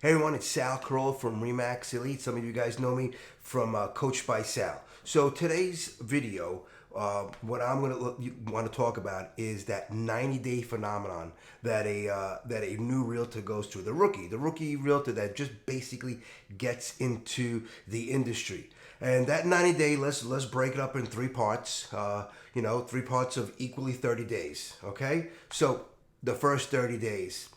Hey everyone, it's Carola from Remax Elite. Some of you guys know me from Coach by Sal. So today's video, what I'm going to want to talk about is that 90-day phenomenon that a new realtor goes through. The rookie realtor that just basically gets into the industry. And that 90-day, let's break it up in three parts. 3 parts of equally 30 days. Okay, so the first 30 days.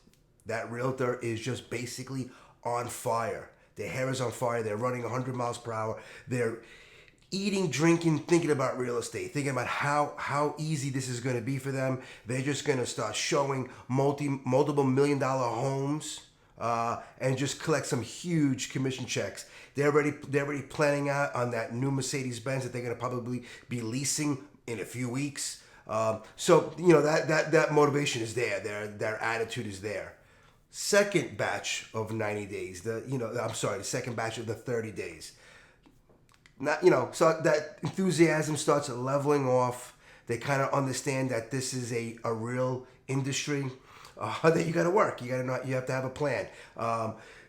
That realtor is just basically on fire. Their hair is on fire. They're running 100 miles per hour. They're eating, drinking, thinking about real estate, thinking about how easy this is going to be for them. They're just going to start showing multiple $1 million homes and just collect some huge commission checks. They're already planning out on that new Mercedes Benz that they're going to probably be leasing in a few weeks. So that motivation is there. Their attitude is there. Second batch of 90 days. The second batch of the 30 days. So that enthusiasm starts leveling off. They kind of understand that this is a real industry that you got to work. You have to have a plan.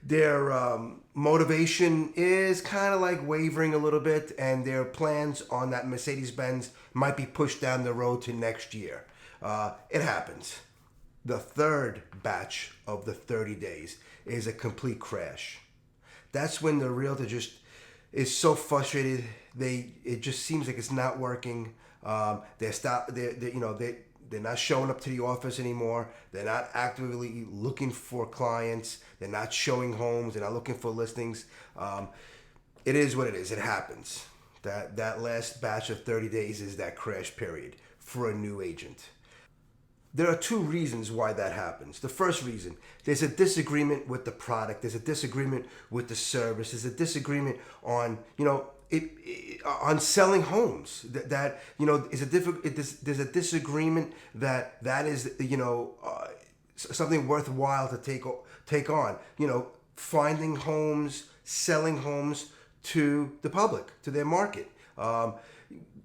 Their motivation is kind of like wavering a little bit, and their plans on that Mercedes Benz might be pushed down the road to next year. It happens. The third batch of the 30 days is a complete crash. That's when the realtor just is so frustrated. It just seems like it's not working. They're not showing up to the office anymore. They're not actively looking for clients. They're not showing homes. They're not looking for listings. It is what it is. It happens. That last batch of 30 days is that crash period for a new agent. There are two reasons why that happens. The first reason, there's a disagreement with the product. There's a disagreement with the service. There's a disagreement on, on selling homes. There's a disagreement that is, something worthwhile to take on. Finding homes, selling homes to the public, to their market.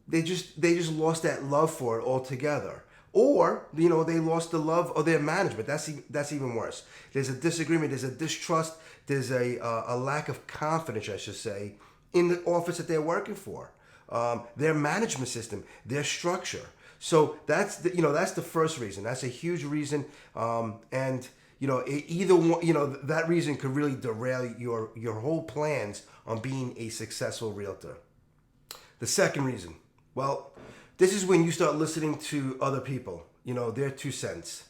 They just lost that love for it altogether. Or, they lost the love of their management. That's even worse. There's a disagreement, there's a distrust, there's a lack of confidence, I should say, in the office that they're working for, their management system, their structure. So that's the first reason. That's a huge reason, either one, that reason could really derail your whole plans on being a successful realtor. The second reason, well, this is when you start listening to other people, their 2 cents,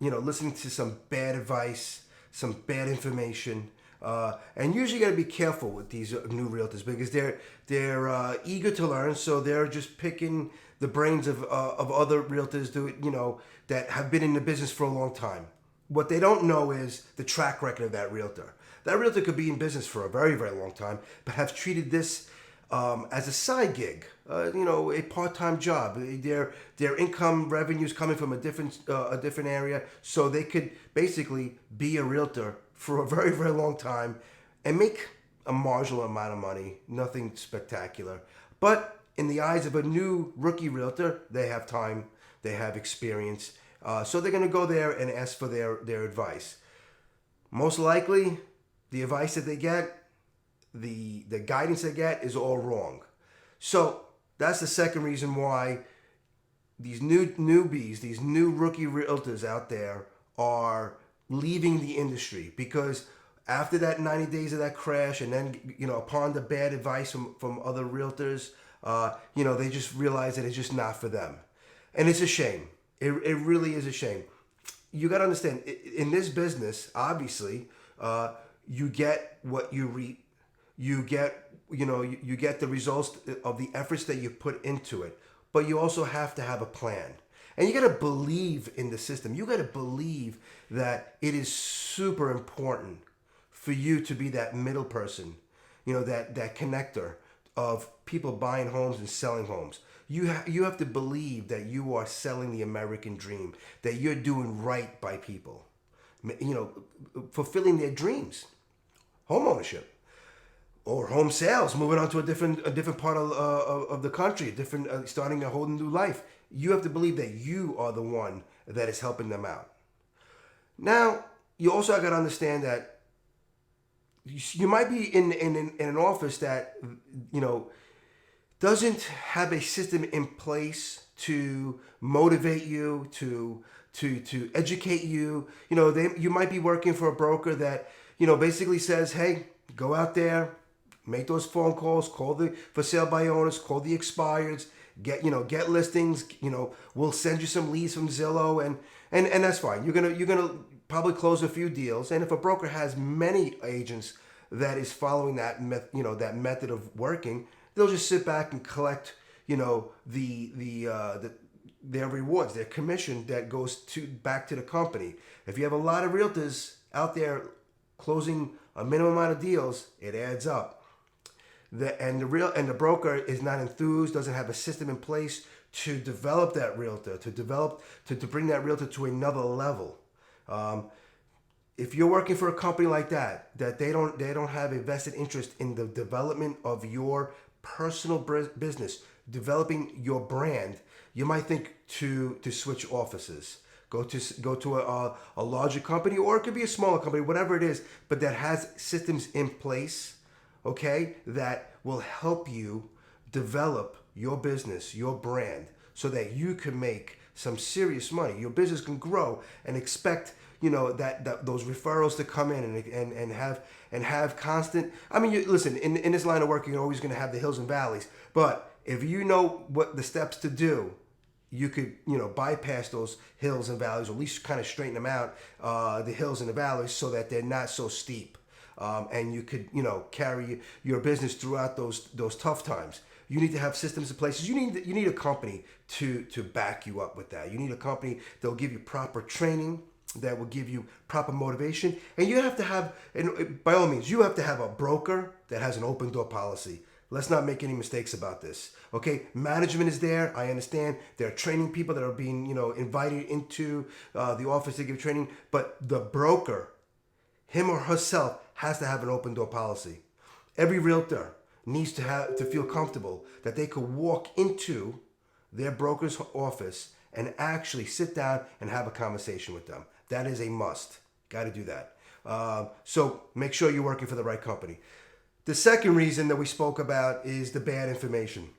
listening to some bad advice, some bad information. And usually you got to be careful with these new realtors because they're eager to learn. So they're just picking the brains of other realtors that have been in the business for a long time. What they don't know is the track record of that realtor. That realtor could be in business for a very, very long time, but have treated this as a side gig, a part-time job. Their income revenues coming from a different area, so they could basically be a realtor for a very, very long time and make a marginal amount of money, nothing spectacular. But in the eyes of a new rookie realtor, they have time, they have experience, so they're going to go there and ask for their advice. Most likely, the advice that they get, the guidance they get is all wrong. So that's the second reason why these newbies, these new rookie realtors out there are leaving the industry, because after that 90 days of that crash, and then upon the bad advice from other realtors, they just realize that it's just not for them, and it's a shame. It really is a shame. You got to understand, in this business, obviously, you get what you reap. You get the results of the efforts that you put into it, but you also have to have a plan. And you got to believe in the system. You got to believe that it is super important for you to be that middle person, that connector of people buying homes and selling homes. You have to believe that you are selling the American dream, that you're doing right by people, fulfilling their dreams, home ownership. Or home sales, moving on to a different part of the country, starting a whole new life. You have to believe that you are the one that is helping them out. Now, you also got to understand that you might be in an office that, you know, doesn't have a system in place to motivate you, to educate you. You know, you might be working for a broker that, you know, basically says, hey, go out there, make those phone calls, call the for sale by owners, call the expireds, get listings. You know, we'll send you some leads from Zillow, and that's fine. You're gonna probably close a few deals, and if a broker has many agents that is following that method of working, they'll just sit back and collect, you know, their rewards, their commission that goes to back to the company. If you have a lot of realtors out there closing a minimum amount of deals, it adds up. The broker is not enthused, doesn't have a system in place to develop that realtor, to bring that realtor to another level. If you're working for a company like that they don't have a vested interest in the development of your personal business, developing your brand, you might think to switch offices. Go to a larger company, or it could be a smaller company, whatever it is, but that has systems in place, okay, that will help you develop your business, your brand, so that you can make some serious money. Your business can grow, and expect, you know, that those referrals to come in, and have constant. I mean, listen, in this line of work, you're always going to have the hills and valleys, but if you know what the steps to do, you could, you know, bypass those hills and valleys, or at least kind of straighten them out, the hills and the valleys, so that they're not so steep, and you could, you know, carry your business throughout those tough times. You need to have systems in place. You need a company to back you up with that. You need a company that will give you proper training, that will give you proper motivation, and you have to have, and by all means, you have to have a broker that has an open door policy. Let's not make any mistakes about this. Okay, management is there. I understand there are training people that are being, you know, invited into the office to give training, but the broker, him or herself, has to have an open door policy. Every realtor needs to feel comfortable that they could walk into their broker's office and actually sit down and have a conversation with them. That is a must. Got to do that. So make sure you're working for the right company. The second reason that we spoke about is the bad information.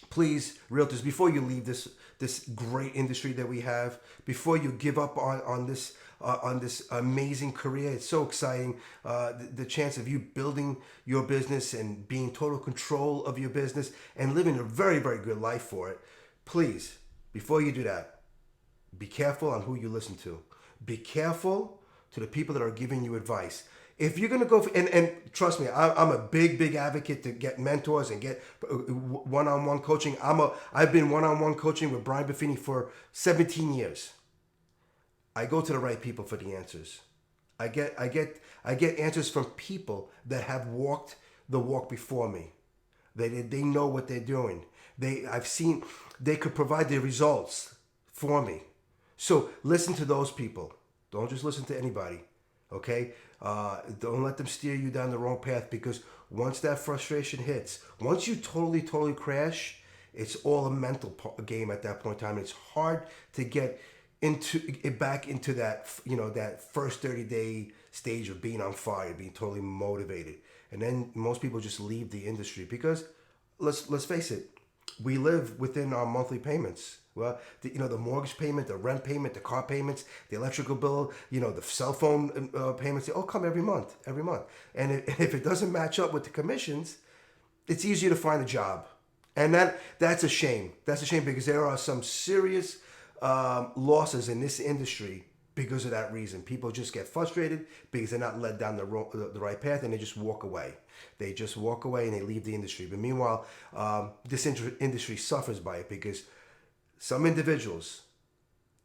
Please, realtors, before you leave this great industry that we have, before you give up on this amazing career, it's so exciting. The chance of you building your business and being total control of your business and living a very, very good life for it. Please, before you do that, be careful on who you listen to. Be careful to the people that are giving you advice. If you're going to go for, and trust me, I'm a big advocate to get mentors and get one-on-one coaching. I've been one-on-one coaching with Brian Buffini for 17 years. I go to the right people for the answers. I get answers from people that have walked the walk before me. They know what they're doing. I've seen they could provide the results for me. So listen to those people. Don't just listen to anybody. Okay? Don't let them steer you down the wrong path, because once that frustration hits, once you totally crash, it's all a mental game at that point in time. It's hard to get back into that, you know, that first 30-day stage of being on fire, being totally motivated. And then most people just leave the industry because, let's face it, we live within our monthly payments. Well, the mortgage payment, the rent payment, the car payments, the electrical bill, you know, the cell phone payments, they all come every month. And if it doesn't match up with the commissions, it's easier to find a job. And that's a shame. That's a shame, because there are some serious losses in this industry because of that reason. People just get frustrated because they're not led down the right path, and they just walk away. They just walk away and they leave the industry. But meanwhile, this industry suffers by it, because some individuals,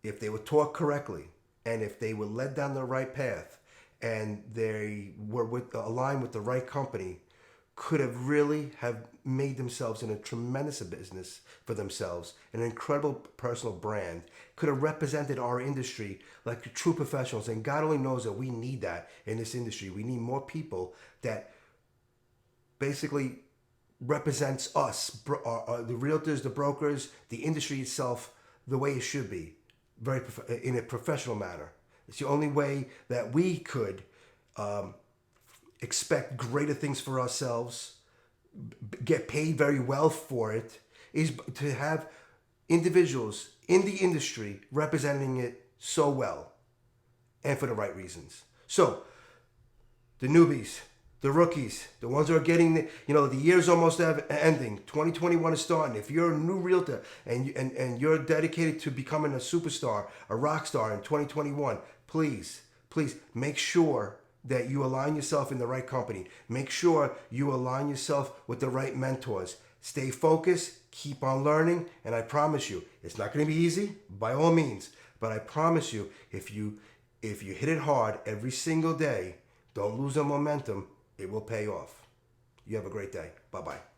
if they were taught correctly, and if they were led down the right path, and they were aligned with the right company, could have really have made themselves in a tremendous business for themselves, an incredible personal brand, could have represented our industry like true professionals. And God only knows that we need that in this industry. We need more people that basically represents us, the realtors, the brokers, the industry itself, the way it should be, in a professional manner. It's the only way that we could expect greater things for ourselves, get paid very well for it, is to have individuals in the industry representing it so well and for the right reasons. So, the newbies, the rookies, the ones who are getting the year's almost ending. 2021 is starting. If you're a new realtor and you're dedicated to becoming a superstar, a rock star in 2021, please make sure that you align yourself in the right company. Make sure you align yourself with the right mentors. Stay focused, keep on learning, and I promise you, it's not going to be easy by all means, but I promise you, if you hit it hard every single day, don't lose the momentum, it will pay off. You have a great day. Bye-bye.